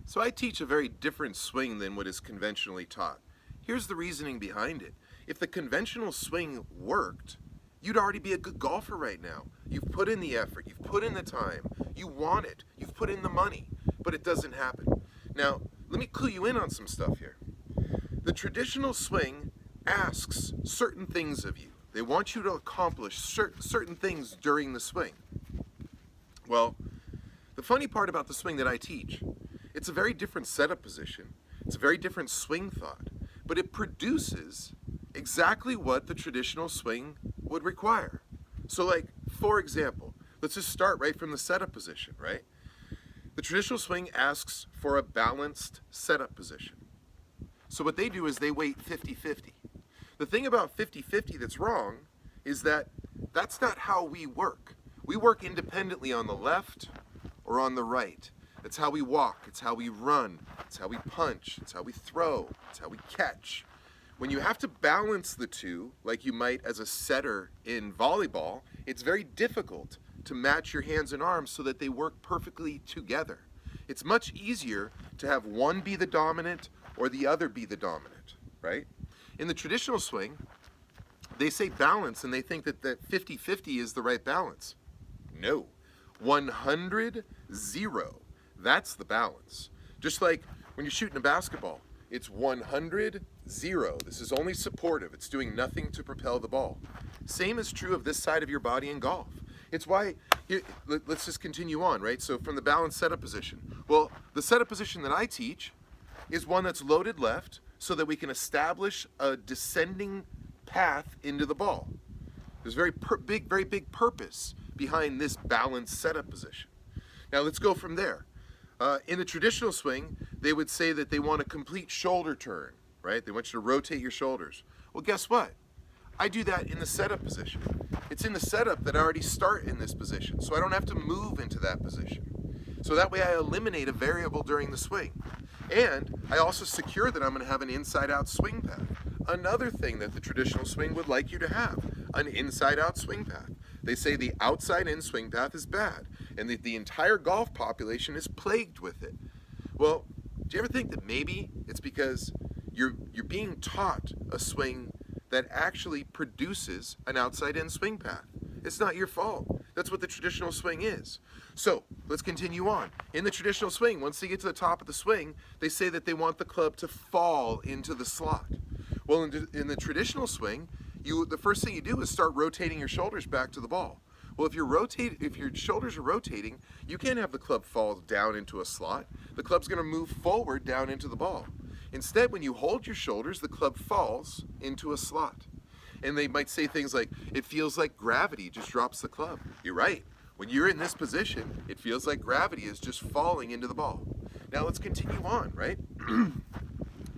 So I teach a very different swing than what is conventionally taught. Here's the reasoning behind it. If the conventional swing worked, you'd already be a good golfer right now. You've put in the effort, you've put in the time, you want it, you've put in the money, but it doesn't happen. Now, let me clue you in on some stuff here. The traditional swing asks certain things of you. They want you to accomplish certain things during the swing. Well, the funny part about the swing that I teach, it's a very different setup position. It's a very different swing thought, but it produces exactly what the traditional swing would require. So like, for example, let's just start right from the setup position, right? The traditional swing asks for a balanced setup position. So what they do is they weight 50-50. The thing about 50-50 that's wrong is that that's not how we work. We work independently on the left or on the right. It's how we walk, it's how we run, it's how we punch, it's how we throw, it's how we catch. When you have to balance the two, like you might as a setter in volleyball, it's very difficult to match your hands and arms so that they work perfectly together. It's much easier to have one be the dominant or the other be the dominant, right? In the traditional swing, they say balance and they think that 50-50 is the right balance. No, 100-0, that's the balance. Just like when you're shooting a basketball, it's 100-0. This is only supportive. It's doing nothing to propel the ball. Same is true of this side of your body in golf. It's why, let's just continue on, right? So from the balanced setup position. Well, the setup position that I teach is one that's loaded left so that we can establish a descending path into the ball. There's very big purpose behind this balanced setup position. Now let's go from there. In the traditional swing, they would say that they want a complete shoulder turn, right? They want you to rotate your shoulders. Well, guess what? I do that in the setup position. It's in the setup that I already start in this position, so I don't have to move into that position. So that way I eliminate a variable during the swing. And I also secure that I'm going to have an inside-out swing path. Another thing that the traditional swing would like you to have, an inside-out swing path. They say the outside-in swing path is bad, and that the entire golf population is plagued with it. Well, do you ever think that maybe it's because you're being taught a swing that actually produces an outside-in swing path? It's not your fault. That's what the traditional swing is. So let's continue on. In the traditional swing, once they get to the top of the swing, they say that they want the club to fall into the slot. Well, in the traditional swing, the first thing you do is start rotating your shoulders back to the ball. Well, if your shoulders are rotating, you can't have the club fall down into a slot. The club's going to move forward down into the ball. Instead, when you hold your shoulders, the club falls into a slot. And they might say things like, it feels like gravity just drops the club. You're right. When you're in this position, it feels like gravity is just falling into the ball. Now let's continue on, right?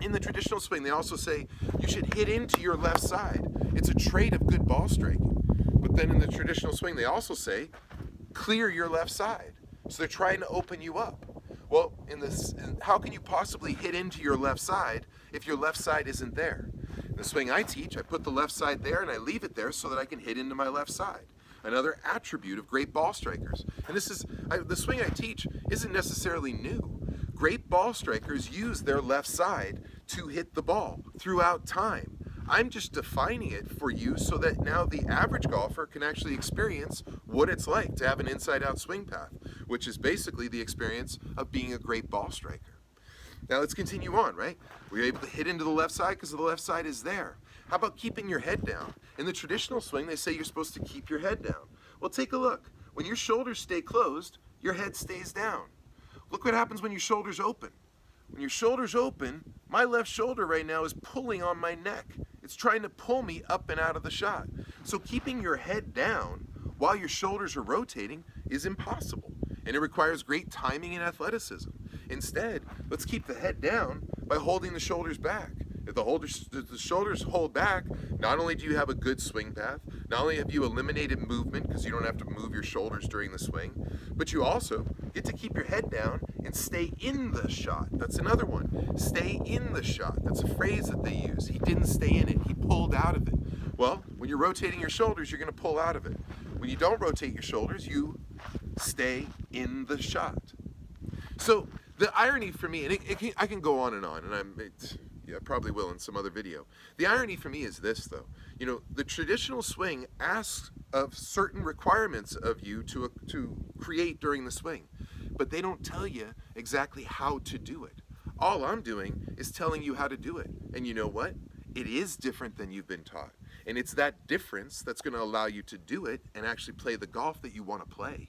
In the traditional swing, they also say you should hit into your left side. It's a trait of good ball striking. But then in the traditional swing, they also say clear your left side. So they're trying to open you up. Well, how can you possibly hit into your left side if your left side isn't there? In the swing I teach, I put the left side there and I leave it there so that I can hit into my left side. Another attribute of great ball strikers. And the swing I teach isn't necessarily new. Great ball strikers use their left side to hit the ball throughout time. I'm just defining it for you so that now the average golfer can actually experience what it's like to have an inside-out swing path, which is basically the experience of being a great ball striker. Now let's continue on, right? We're able to hit into the left side because the left side is there. How about keeping your head down? In the traditional swing, they say you're supposed to keep your head down. Well, take a look. When your shoulders stay closed, your head stays down. Look what happens when your shoulders open. When your shoulders open, my left shoulder right now is pulling on my neck. It's trying to pull me up and out of the shot. So keeping your head down while your shoulders are rotating is impossible, and it requires great timing and athleticism. Instead, let's keep the head down by holding the shoulders back. If the shoulders hold back, not only do you have a good swing path, not only have you eliminated movement because you don't have to move your shoulders during the swing, but you also get to keep your head down and stay in the shot. That's another one. Stay in the shot. That's a phrase that they use. He didn't stay in it. He pulled out of it. Well, when you're rotating your shoulders, you're going to pull out of it. When you don't rotate your shoulders, you stay in the shot. So The irony for me, and I can go on, and yeah, I probably will in some other video. The irony for me is this, though. You know, the traditional swing asks of certain requirements of you to create during the swing, but they don't tell you exactly how to do it. All I'm doing is telling you how to do it. And you know what? It is different than you've been taught. And it's that difference that's going to allow you to do it and actually play the golf that you want to play.